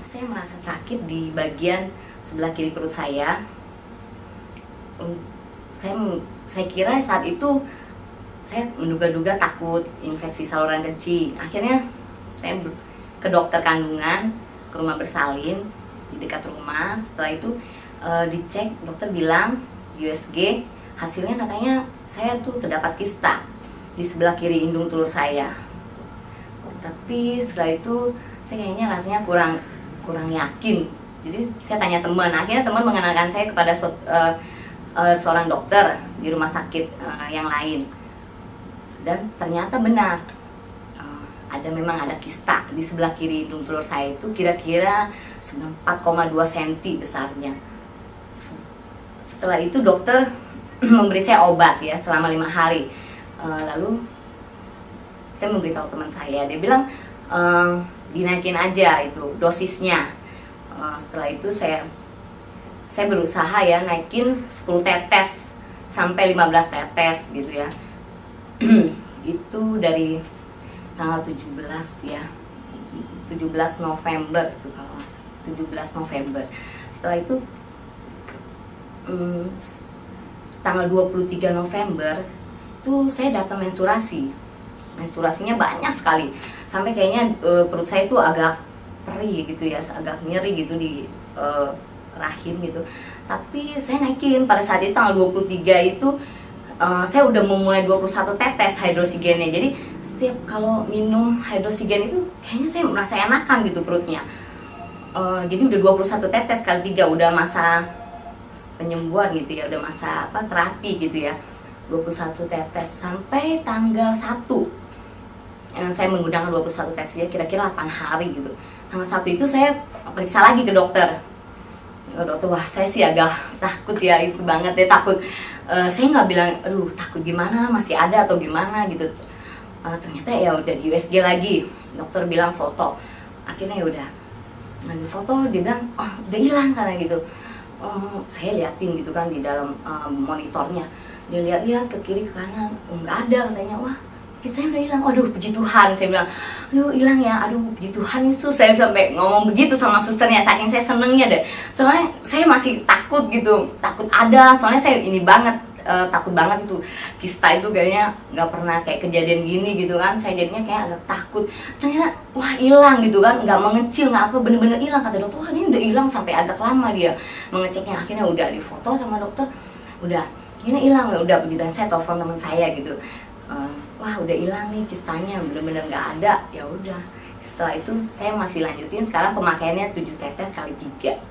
Saya merasa sakit di bagian sebelah kiri perut saya. Saya kira saat itu saya menduga-duga takut infeksi saluran kecil. Akhirnya saya ke dokter kandungan, ke rumah bersalin di dekat rumah. Setelah itu dicek, dokter bilang di USG, hasilnya katanya saya tuh terdapat kista di sebelah kiri indung telur saya. Tapi setelah itu saya kayaknya rasanya kurang yakin. Jadi saya tanya teman, akhirnya teman mengenalkan saya kepada seorang dokter di rumah sakit yang lain. Dan ternyata benar, memang ada kista di sebelah kiri hidung telur saya, itu kira-kira 4,2 cm besarnya. Setelah itu dokter memberi saya obat ya selama 5 hari. Lalu saya memberitahu teman saya, dia bilang dinaikin aja itu dosisnya. Setelah itu saya berusaha ya naikin 10 tetes sampai 15 tetes gitu ya. Itu dari tanggal 17 ya, 17 November itu kalau 17 November. Setelah itu tanggal 23 November itu saya datang menstruasinya banyak sekali, sampai kayaknya perut saya itu agak perih gitu ya, agak nyeri gitu di rahim gitu. Tapi saya naikin pada saat itu tanggal 23 itu saya udah memulai 21 tetes hidrosigennya. Jadi setiap kalau minum hidrosigen itu kayaknya saya merasa enakan gitu perutnya. Jadi udah 21 tetes kali 3, udah masa penyembuhan gitu ya, udah masa terapi gitu ya. 21 tetes sampai tanggal 1 saya menggunakan 21 tetes ya, kira-kira 8 hari gitu. Tanggal 1 itu saya periksa lagi ke dokter. Dokter, wah saya sih agak takut ya, itu banget ya, takut. Saya nggak bilang aduh takut gimana, masih ada atau gimana gitu. Ternyata ya udah di USG lagi, dokter bilang foto. Akhirnya ya udah di foto, dia bilang oh udah hilang karena gitu. Saya liatin gitu kan di dalam monitornya, dia lihat-lihat ke kiri ke kanan, nggak ada katanya. Wah kisahnya udah hilang. Aduh puji Tuhan, saya bilang aduh hilang ya, aduh puji Tuhan Yesus. Saya sampai ngomong begitu sama susternya, saking saya senengnya deh. Soalnya saya masih takut gitu, takut ada, soalnya saya ini banget, takut banget itu kista itu, kayaknya nggak pernah kayak kejadian gini gitu kan. Saya jadinya kayak agak takut. Ternyata wah hilang gitu kan, nggak mengecil nggak apa, bener-bener hilang. Kata dokter wah ini udah hilang, sampai agak lama dia mengeceknya. Akhirnya udah difoto sama dokter, udah ini hilang. Udah begitu saya telepon teman saya gitu, wah udah hilang nih kistanya, bener-bener nggak ada. Ya udah, setelah itu saya masih lanjutin, sekarang pemakaiannya 7 tetes kali 3.